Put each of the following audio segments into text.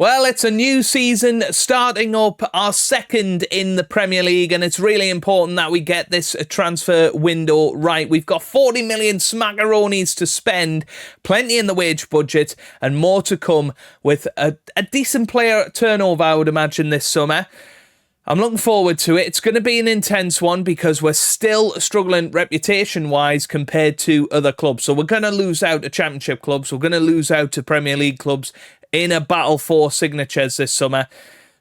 Well, it's a new season starting up, our second in the Premier League, and it's really important that we get this transfer window right. We've got 40 million smackaronis to spend, plenty in the wage budget, and more to come with a decent player turnover, I would imagine, this summer. I'm looking forward to it. It's going to be an intense one because we're still struggling reputation-wise compared to other clubs. So we're going to lose out to Championship clubs. We're going to lose out to Premier League clubs in a battle for signatures this summer.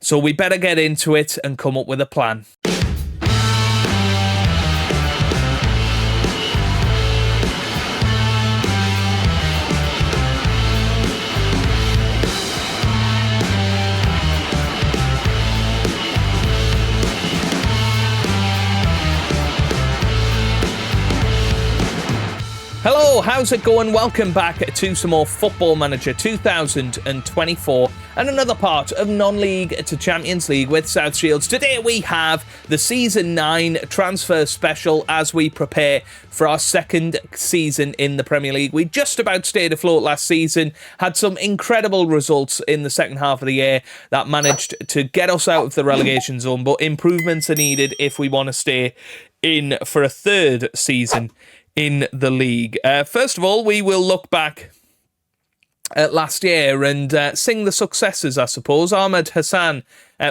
So we better get into it and come up with a plan. Hello, how's it going? Welcome back to some more Football Manager 2024 and another part of non-league to Champions League with South Shields. Today we have the Season 9 transfer special as we prepare for our second season in the Premier League. We just about stayed afloat last season, had some incredible results in the second half of the year that managed to get us out of the relegation zone, but improvements are needed if we want to stay in for a third season in the league. First of all, we will look back at last year and sing the successes, I suppose. Ahmed Hassan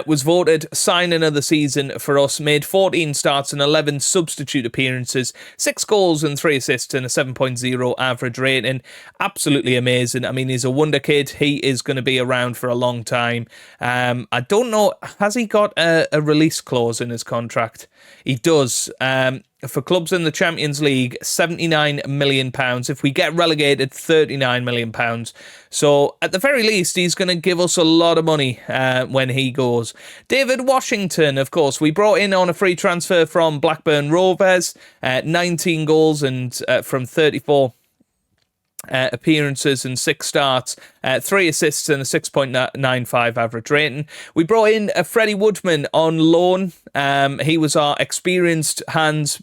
was voted signing of the season for us, made 14 starts and 11 substitute appearances, 6 goals and 3 assists and a 7.0 average rating. Absolutely amazing. I mean, he's a wonder kid. He is going to be around for a long time. I don't know, has he got a release clause in his contract? He does. For clubs in the Champions League, £79 million. If we get relegated, £39 million. So, at the very least, he's going to give us a lot of money when he goes. David Washington, of course, we brought in on a free transfer from Blackburn Rovers, 19 goals and from 34 appearances and 6 starts, 3 assists and a 6.95 average rating. We brought in Freddie Woodman on loan. He was our experienced hands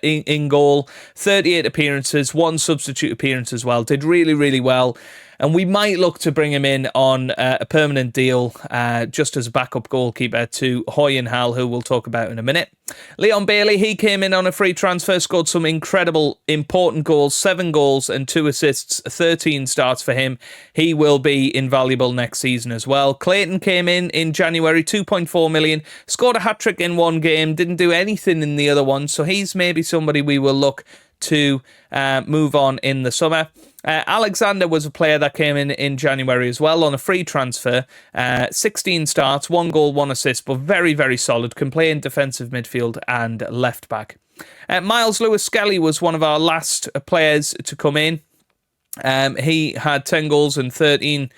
in goal, 38 appearances, 1 substitute appearance as well. Did really, really well. And we might look to bring him in on a permanent deal just as a backup goalkeeper to Hoyen Hal, who we'll talk about in a minute. Leon Bailey, he came in on a free transfer, scored some incredible, important goals, 7 goals and 2 assists, 13 starts for him. He will be invaluable next season as well. Clayton came in January, 2.4 million, scored a hat-trick in 1 game, didn't do anything in the other one, so he's maybe somebody we will look to move on in the summer. Alexander was a player that came in January as well on a free transfer. 16 starts, 1 goal, 1 assist, but very, very solid. Can play in defensive midfield and left back. Miles Lewis-Skelly was one of our last players to come in. He had 10 goals and 10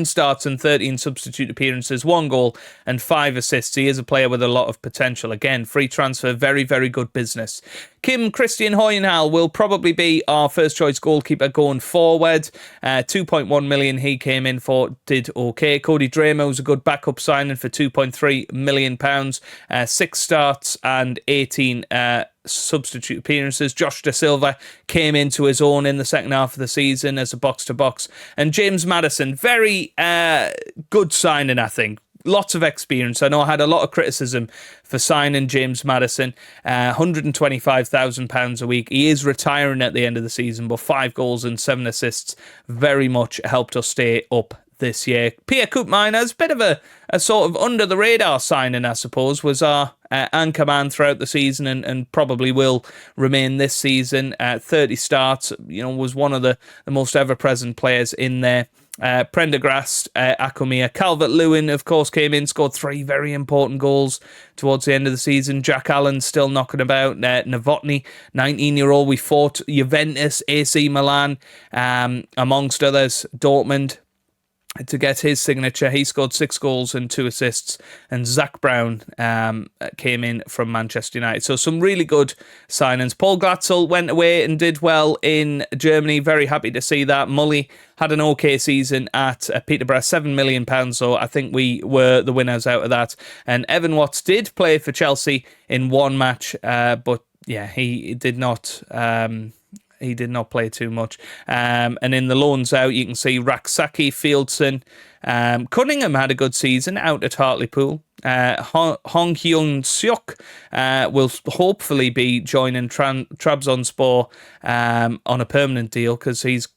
starts and 13 substitute appearances, 1 goal and 5 assists. He is a player with a lot of potential. Again, free transfer, very, very good business. Kim Christian Hoyenhal will probably be our first choice goalkeeper going forward. 2.1 million he came in for, did okay. Cody Dramer was a good backup signing for £2.3 million. 6 starts and 18 substitute appearances. Josh Da Silva came into his own in the second half of the season as a box-to-box. And James Maddison, very good signing, I think. Lots of experience. I know I had a lot of criticism for signing James Maddison. £125,000 a week. He is retiring at the end of the season, but 5 goals and 7 assists very much helped us stay up this year. Pierre Koopmeiners, bit of a sort of under-the-radar signing, I suppose, was our anchor man throughout the season and probably will remain this season. 30 starts, was one of the most ever-present players in there. Prendergast, Akomia, Calvert-Lewin, of course, came in, scored 3 very important goals towards the end of the season. Jack Allen still knocking about. Novotny, 19-year-old, we fought Juventus, AC Milan, amongst others, Dortmund, to get his signature. He scored 6 goals and 2 assists. And Zach Brown came in from Manchester United. So some really good signings. Paul Glatzel went away and did well in Germany. Very happy to see that. Mully had an okay season at Peterborough, £7 million. So I think we were the winners out of that. And Evan Watts did play for Chelsea in 1 match. But yeah, he did not he did not play too much. And in the loans out, you can see Raksaki, Fieldson, Cunningham had a good season out at Hartlepool. Hong Hyun Seok will hopefully be joining Trabzonspor on a permanent deal, because he's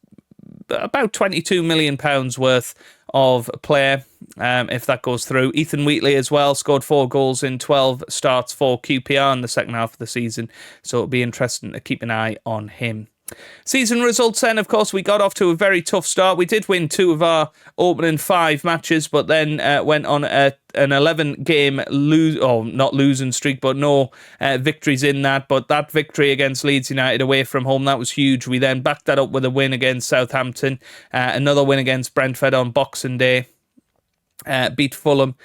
about £22 million worth of player, if that goes through. Ethan Wheatley as well scored 4 goals in 12 starts for QPR in the second half of the season, so it'll be interesting to keep an eye on him. Season results then, of course, we got off to a very tough start. We did win 2 of our opening 5 matches, but then went on an 11-game not losing streak, but no victories in that. But that victory against Leeds United away from home, that was huge. We then backed that up with a win against Southampton, another win against Brentford on Boxing Day, beat Fulham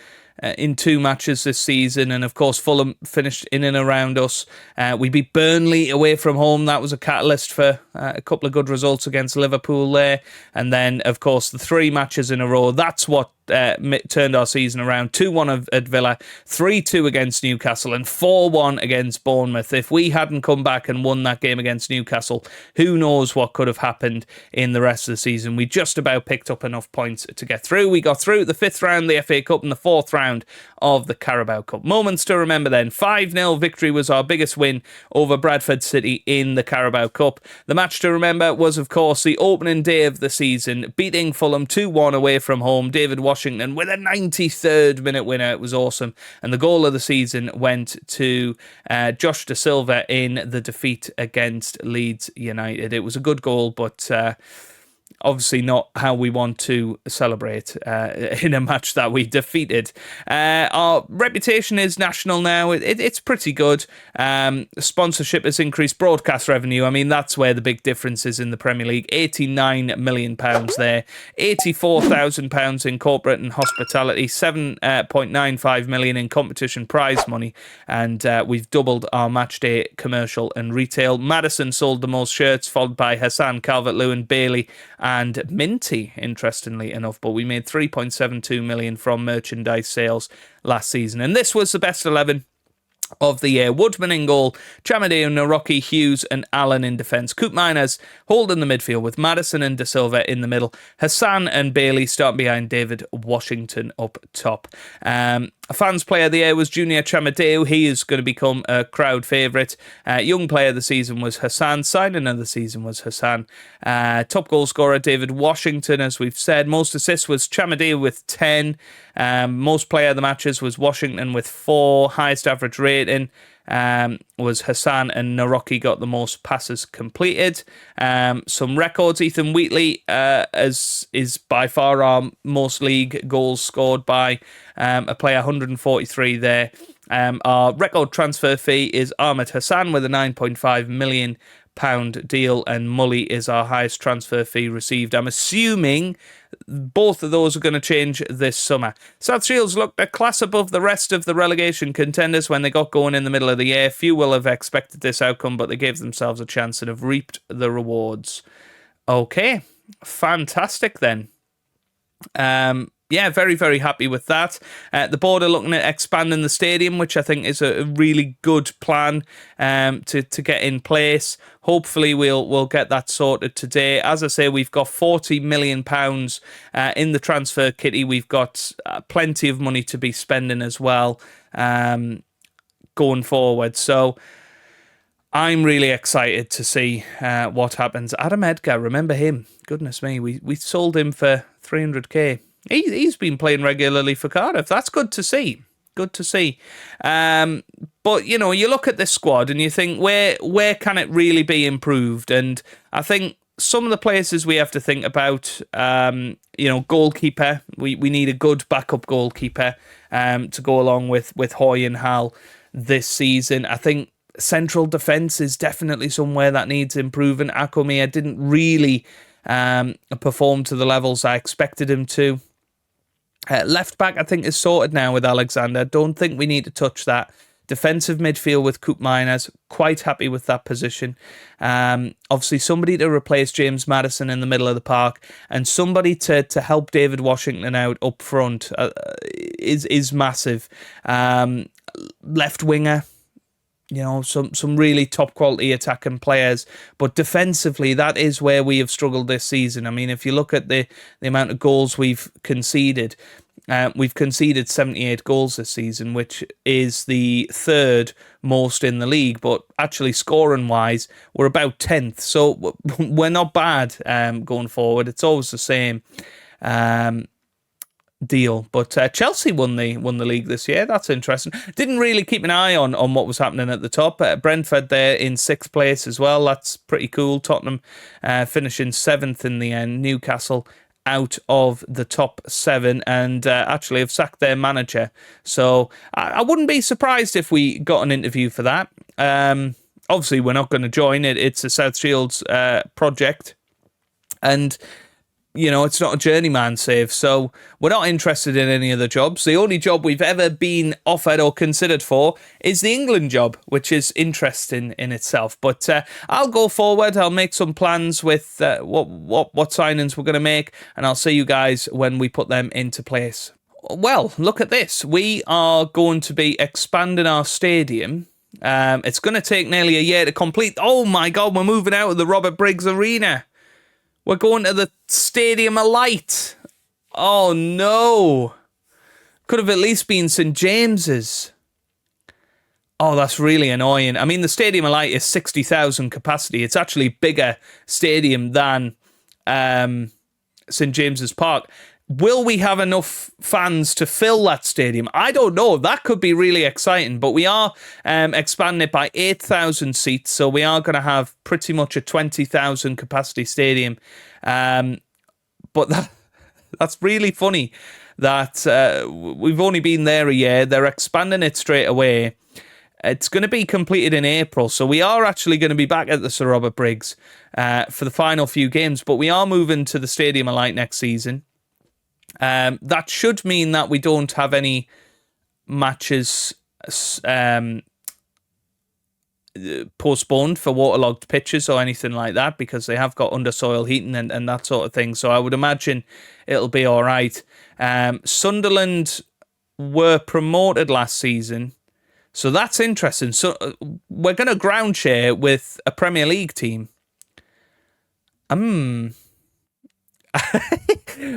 in 2 matches this season, and of course Fulham finished in and around us. We beat Burnley away from home. That was a catalyst for a couple of good results against Liverpool there, and then of course the 3 matches in a row, that's what turned our season around. 2-1 at Villa, 3-2 against Newcastle, and 4-1 against Bournemouth. If we hadn't come back and won that game against Newcastle, who knows what could have happened in the rest of the season. We just about picked up enough points to get through. We got through the 5th round, the FA Cup, and the 4th round of the Carabao Cup. Moments to remember then. 5-0 victory was our biggest win over Bradford City in the Carabao Cup. The match to remember was, of course, the opening day of the season, beating Fulham 2-1 away from home. David Washington with a 93rd minute winner. It was awesome. And the goal of the season went to Josh Da Silva in the defeat against Leeds United. It was a good goal, but obviously not how we want to celebrate in a match that we defeated. Our reputation is national now. It's pretty good. Sponsorship has increased, broadcast revenue. I mean, that's where the big difference is in the Premier League. £89 million there. £84,000 in corporate and hospitality. £7.95 million in competition prize money. And we've doubled our match day commercial and retail. Maddison sold the most shirts, followed by Hassan, Calvert-Lewin, Bailey, and Minty, interestingly enough. But we made $3.72 million from merchandise sales last season. And this was the best 11 of the year. Woodman in goal, Chamadeo, Naroki, Hughes and Allen in defence. Coop Miners holding the midfield with Maddison and Da Silva in the middle. Hassan and Bailey starting behind David Washington up top. Fans Player of the Year was Junior Chamadeo. He is going to become a crowd favourite. Young Player of the Season was Hassan. Signing of the Season was Hassan. Top goal scorer David Washington, as we've said. Most assists was Chamadeo with 10. Most Player of the Matches was Washington with 4. Highest average rating was Hassan, and Naroki got the most passes completed. Some records: Ethan Wheatley is by far our most league goals scored by a player, 143 there. Our record transfer fee is Ahmed Hassan with a £9.5 million deal, and Mully is our highest transfer fee received. I'm assuming both of those are going to change this summer. South Shields looked a class above the rest of the relegation contenders when they got going in the middle of the year. Few will have expected this outcome, but they gave themselves a chance and have reaped the rewards. Okay, fantastic then. Yeah, very, very happy with that. The board are looking at expanding the stadium, which I think is a really good plan to get in place. Hopefully we'll get that sorted today. As I say, we've got £40 million in the transfer kitty. We've got plenty of money to be spending as well going forward. So I'm really excited to see what happens. Adam Edgar, remember him? Goodness me, we sold him for 300k. He's been playing regularly for Cardiff. That's good to see. Good to see. But, you know, you look at this squad and you think, where can it really be improved? And I think some of the places we have to think about, goalkeeper. We need a good backup goalkeeper to go along with Hoy and Hal this season. I think central defence is definitely somewhere that needs improving. Akomia didn't really perform to the levels I expected him to. Left back, I think, is sorted now with Alexander. Don't think we need to touch that. Defensive midfield with Coop Miners, quite happy with that position. Obviously, somebody to replace James Maddison in the middle of the park, and somebody to help David Washington out up front is massive. Left winger, some really top quality attacking players, but defensively, that is where we have struggled this season. I mean, if you look at the amount of goals we've conceded 78 goals this season, which is the third most in the league, but actually scoring wise, we're about 10th. So we're not bad going forward. It's always the same deal. But Chelsea won the league this year. That's interesting. Didn't really keep an eye on what was happening at the top. Brentford there in 6th place as well. That's pretty cool. Tottenham finishing 7th in the end. Newcastle out of the top 7 and actually have sacked their manager. So I wouldn't be surprised if we got an interview for that. Obviously, we're not going to join it. It's a South Shields project. And it's not a journeyman save, so we're not interested in any other jobs. The only job we've ever been offered or considered for is the England job, which is interesting in itself. But I'll go forward. I'll make some plans with what signings we're going to make, and I'll see you guys when we put them into place. Well, look at this. We are going to be expanding our stadium. It's going to take nearly a year to complete. Oh my God, we're moving out of the Robert Briggs Arena. We're going to the Stadium of Light. Oh, no. Could have at least been St. James's. Oh, that's really annoying. I mean, the Stadium of Light is 60,000 capacity. It's actually a bigger stadium than St. James's Park. Will we have enough fans to fill that stadium? I don't know. That could be really exciting. But we are expanding it by 8,000 seats. So we are going to have pretty much a 20,000 capacity stadium. But that's really funny that we've only been there a year. They're expanding it straight away. It's going to be completed in April. So we are actually going to be back at the Sir Robert Briggs for the final few games. But we are moving to the Stadium of Light next season. That should mean that we don't have any matches postponed for waterlogged pitches or anything like that, because they have got undersoil heating and that sort of thing. So I would imagine it'll be all right. Sunderland were promoted last season, so that's interesting. So we're going to ground share with a Premier League team.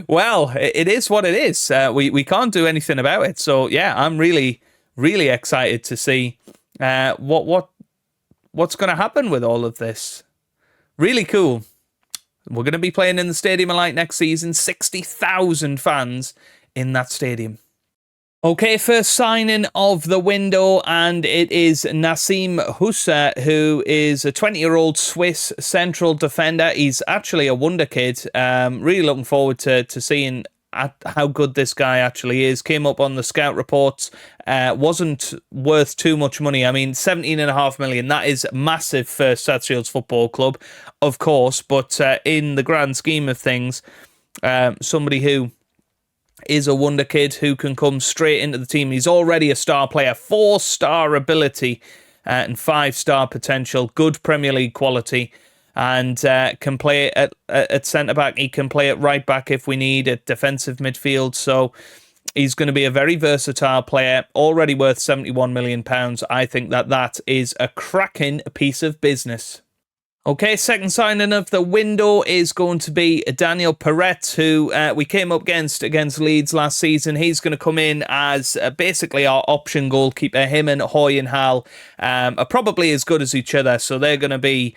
Well, it is what it is. We can't do anything about it. So yeah, I'm really, really excited to see what's going to happen with all of this. Really cool. We're going to be playing in the Stadium of Light next season. 60,000 fans in that stadium. Okay, first signing of the window, and it is Nasim Husa, who is a 20-year-old Swiss central defender. He's actually a wonder kid. Really looking forward to seeing how good this guy actually is. Came up on the scout reports. Wasn't worth too much money. I mean, 17.5 million. That is massive for South Shields Football Club, of course. But in the grand scheme of things, somebody who is a wonder kid who can come straight into the team. He's already a star player, 4-star ability and 5-star potential, good Premier League quality, and can play at centre-back. He can play at right-back if we need, at defensive midfield. So he's going to be a very versatile player, already worth £71 million. I think that is a cracking piece of business. Okay, second signing of the window is going to be Daniel Perret, who we came up against Leeds last season. He's going to come in as basically our option goalkeeper. Him and Hoy and Hal are probably as good as each other, so they're going to be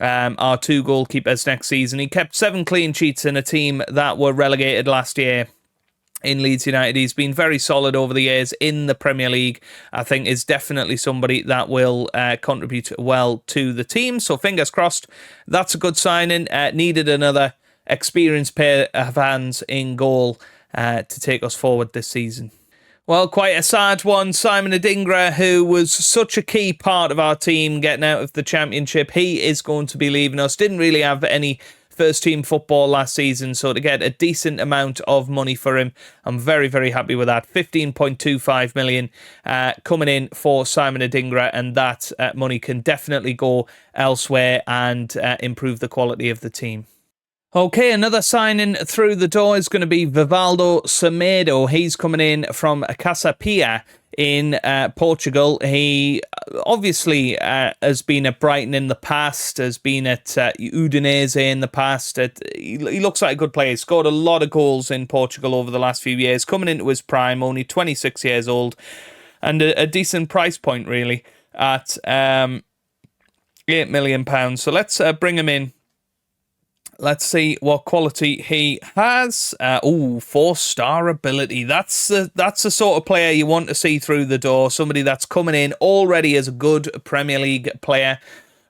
our 2 goalkeepers next season. He kept 7 clean sheets in a team that were relegated last year in Leeds United. He's been very solid over the years in the Premier League. I think is definitely somebody that will contribute well to the team. So fingers crossed, that's a good signing. Needed another experienced pair of hands in goal to take us forward this season. Well, quite a sad one. Simon Dingra, who was such a key part of our team getting out of the Championship, he is going to be leaving us. Didn't really have any first team football last season, so to get a decent amount of money for him, I'm very, very happy with that. 15.25 million coming in for Simon Dingra, and that money can definitely go elsewhere and improve the quality of the team. Okay, another signing through the door is going to be Vivaldo Semedo. He's coming in from Casa Pia in Portugal. He obviously has been at Brighton in the past, has been at Udinese in the past. He looks like a good player. He's scored a lot of goals in Portugal over the last few years, coming into his prime, only 26 years old, and a decent price point, really, at £8 million. So let's bring him in. Let's see what quality he has. 4-star ability. That's the sort of player you want to see through the door. Somebody that's coming in already as a good Premier League player,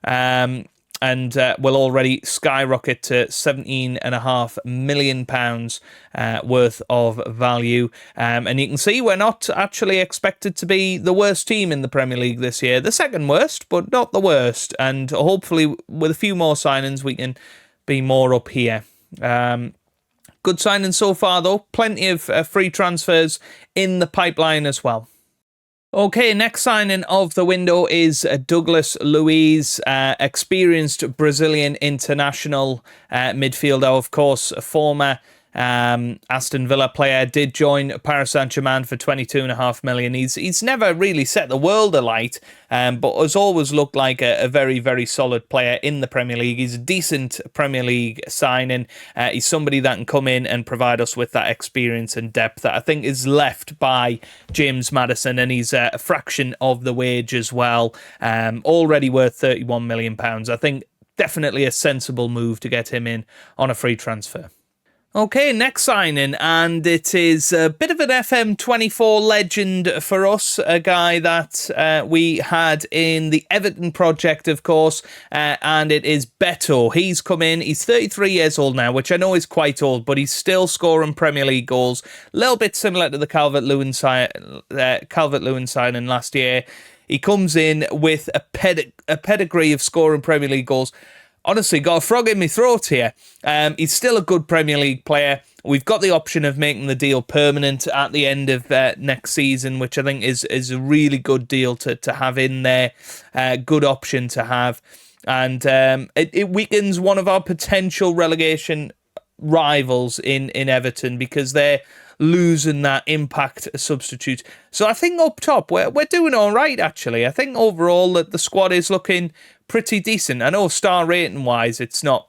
and will already skyrocket to £17.5 million worth of value. And you can see we're not actually expected to be the worst team in the Premier League this year. The second worst, but not the worst. And hopefully with a few more signings, we can be more up here. Good signing so far, though. Plenty of free transfers in the pipeline as well. Okay, next signing of the window is Douglas Luiz, experienced Brazilian international midfielder, of course, a former Aston Villa player, did join Paris Saint-Germain for £22.5 million. He's never really set the world alight, but has always looked like a very, very solid player in the Premier League. He's a decent Premier League signing. He's somebody that can come in and provide us with that experience and depth that I think is left by James Maddison, and he's a fraction of the wage as well. Already worth £31 million. I think definitely a sensible move to get him in on a free transfer. Okay, next signing, and it is a bit of an FM24 legend for us, a guy that we had in the Everton project, of course, and it is Betto. He's come in, he's 33 years old now, which I know is quite old, but he's still scoring Premier League goals, a little bit similar to the Calvert-Lewin signing last year. He comes in with a pedigree of scoring Premier League goals. Honestly, got a frog in my throat here. He's still a good Premier League player. We've got the option of making the deal permanent at the end of next season, which I think is a really good deal to have in there. Good option to have. And it weakens one of our potential relegation rivals in Everton, because they're losing that impact substitute. So I think up top, we're doing all right, actually. I think overall that the squad is looking pretty decent. I know star rating wise it's not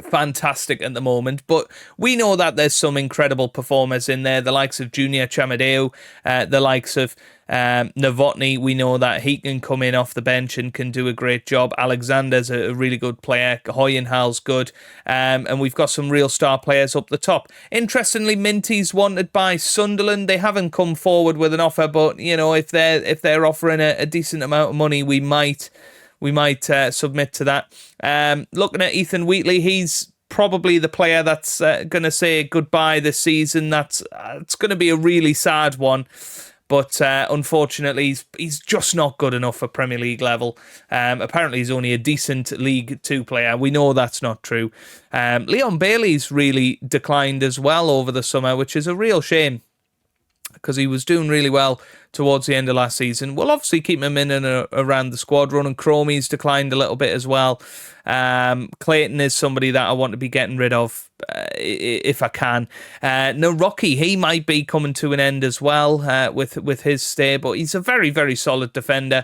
fantastic at the moment, but we know that there's some incredible performers in there, the likes of Junior Chamadeu, the likes of Novotny. We know that he can come in off the bench and can do a great job. Alexander's a really good player. Hoyenhal's good. And we've got some real star players up the top. Interestingly, Minty's wanted by Sunderland. They haven't come forward with an offer, but you know, if they're offering a decent amount of money, we might submit to that. Looking at Ethan Wheatley, he's probably the player that's going to say goodbye this season. It's going to be a really sad one. But unfortunately, he's just not good enough for Premier League level. Apparently, he's only a decent League 2 player. We know that's not true. Leon Bailey's really declined as well over the summer, which is a real shame, because he was doing really well towards the end of last season. We'll obviously keep him in and around the squad. Ronan Cromie's declined a little bit as well. Clayton is somebody that I want to be getting rid of if I can. No, Rocky, he might be coming to an end as well with his stay, but he's a very, very solid defender.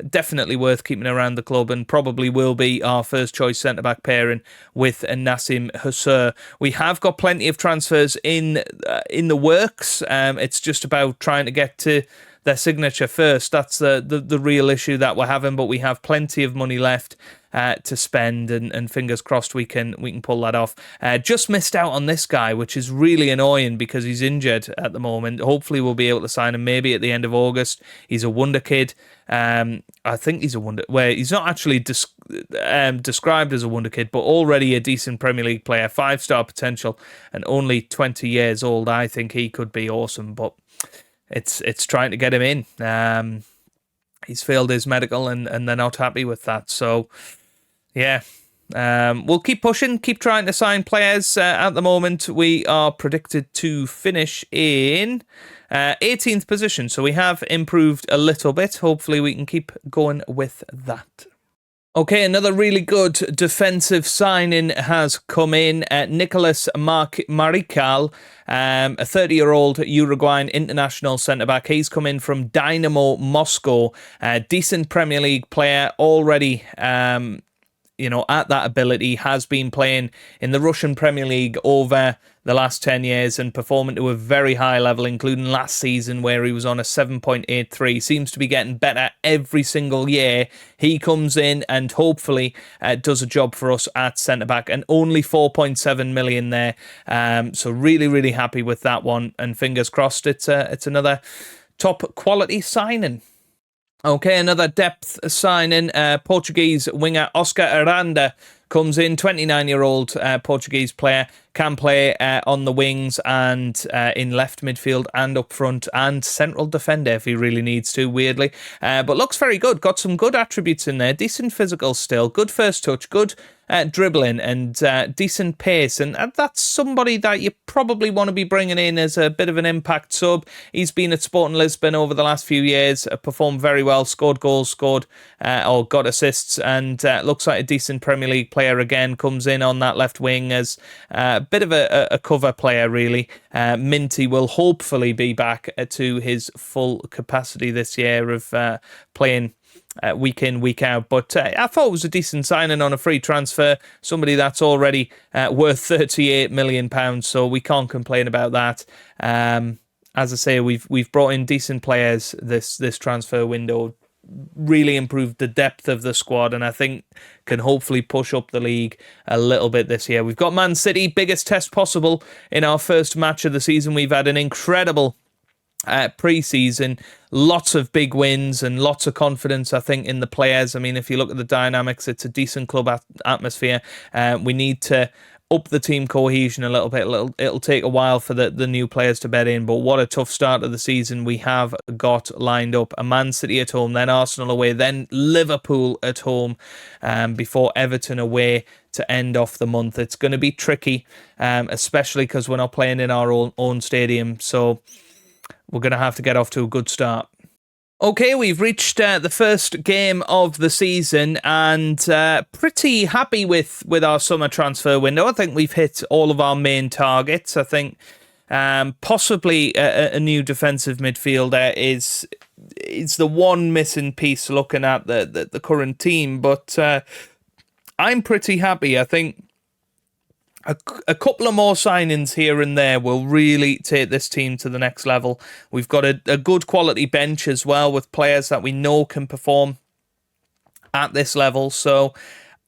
Definitely worth keeping around the club, and probably will be our first choice centre-back pairing with Nasim Husa. We have got plenty of transfers in the works. It's just about trying to get to their signature first. That's the real issue that we're having, but we have plenty of money left to spend, and fingers crossed we can pull that off. Just missed out on this guy, which is really annoying because he's injured at the moment. Hopefully we'll be able to sign him maybe at the end of August. He's a wonder kid. I think he's a wonder. Well, he's not actually described as a wonder kid, but already a decent Premier League player, 5-star potential, and only 20 years old. I think he could be awesome, but it's trying to get him in. He's failed his medical, and they're not happy with that. So, yeah, we'll keep pushing, keep trying to sign players. At the moment, we are predicted to finish in 18th position. So we have improved a little bit. Hopefully we can keep going with that. Okay, another really good defensive signing has come in. Nicolas Marical, a 30-year-old Uruguayan international centre-back. He's come in from Dynamo Moscow. Decent Premier League player already. At that ability, has been playing in the Russian Premier League over the last 10 years and performing to a very high level, including last season where he was on a 7.83. Seems to be getting better every single year. He comes in and hopefully does a job for us at centre-back, and only 4.7 million there. So really, really happy with that one, and fingers crossed it's another top quality signing. Okay, another depth signing. Portuguese winger Oscar Aranda comes in, 29-year-old Portuguese player, can play on the wings and in left midfield and up front and central defender if he really needs to, weirdly. But looks very good. Got some good attributes in there. Decent physical still. Good first touch. Good dribbling and decent pace. And that's somebody that you probably want to be bringing in as a bit of an impact sub. He's been at Sporting Lisbon over the last few years, performed very well, scored goals, or got assists, and looks like a decent Premier League player again. Comes in on that left wing as a bit of a cover player, really. Minty will hopefully be back to his full capacity this year of playing week in, week out. But I thought it was a decent signing on a free transfer. Somebody that's already worth £38 million, so we can't complain about that. As I say, we've brought in decent players this transfer window. Really improved the depth of the squad, and I think can hopefully push up the league a little bit this year. We've got Man City, biggest test possible in our first match of the season. We've had an incredible pre-season, lots of big wins and lots of confidence, I think, in the players. I mean, if you look at the dynamics, it's a decent club atmosphere. We need to up the team cohesion a little bit. It'll take a while for the new players to bed in, but what a tough start of the season we have got lined up. A Man City at home, then Arsenal away, then Liverpool at home, before Everton away to end off the month. It's going to be tricky, especially because we're not playing in our own stadium, so we're going to have to get off to a good start. Okay, we've reached the first game of the season, and pretty happy with our summer transfer window. I think we've hit all of our main targets. I think possibly a new defensive midfielder is the one missing piece looking at the current team, but I'm pretty happy. I think a couple of more signings here and there will really take this team to the next level. We've got a good quality bench as well, with players that we know can perform at this level. So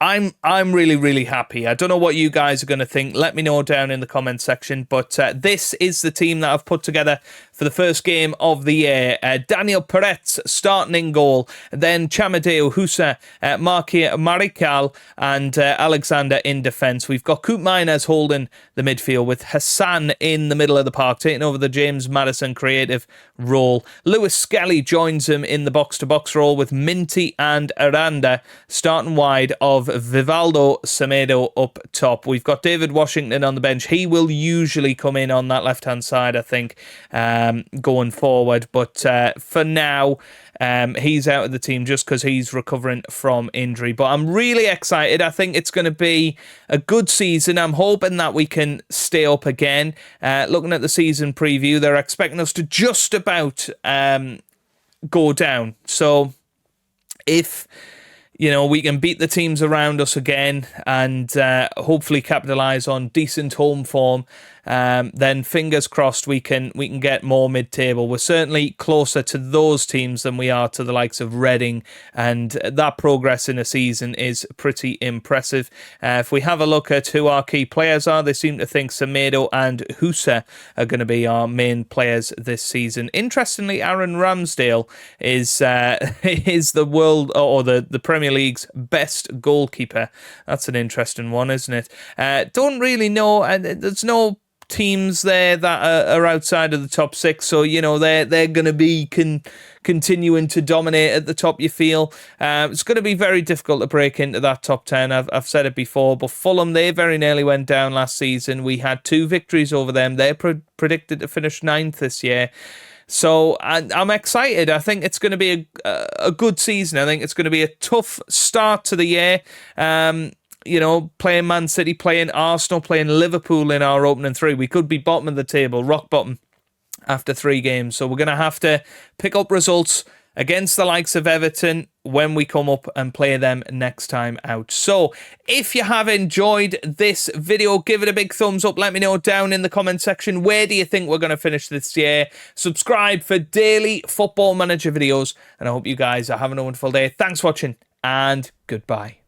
I'm really, really happy. I don't know what you guys are going to think. Let me know down in the comment section. But this is the team that I've put together for the first game of the year. Daniel Peretz starting in goal. Then Nasim Husa, Marical and Alexander in defence. We've got Coop Miners holding the midfield, with Hassan in the middle of the park, taking over the James Maddison creative role. Lewis Skelly joins him in the box-to-box role, with Minty and Aranda starting wide of Vivaldo Semedo up top. We've got David Washington on the bench. He will usually come in on that left-hand side, I think, going forward. But for now, he's out of the team just because he's recovering from injury. But I'm really excited. I think it's going to be a good season. I'm hoping that we can stay up again. Looking at the season preview, they're expecting us to just about go down. So if we can beat the teams around us again and hopefully capitalise on decent home form, then fingers crossed we can get more mid-table. We're certainly closer to those teams than we are to the likes of Reading, and that progress in a season is pretty impressive. If we have a look at who our key players are, they seem to think Semedo and Husa are going to be our main players this season. Interestingly, Aaron Ramsdale is the world or the Premier League's best goalkeeper. That's an interesting one, isn't it? Don't really know, and there's no teams there that are outside of the top six, so they're going to be continuing to dominate at the top. You feel it's going to be very difficult to break into that top 10. I've said it before, but Fulham, they very nearly went down last season. We had 2 victories over them. They're predicted to finish 9th this year. So I'm excited. I think it's going to be a good season. I think it's going to be a tough start to the year. Playing Man City, playing Arsenal, playing Liverpool in our opening three. We could be bottom of the table, rock bottom, after 3 games. So we're going to have to pick up results against the likes of Everton when we come up and play them next time out. So if you have enjoyed this video, give it a big thumbs up. Let me know down in the comment section, where do you think we're going to finish this year? Subscribe for daily Football Manager videos, and I hope you guys are having a wonderful day. Thanks for watching, and goodbye.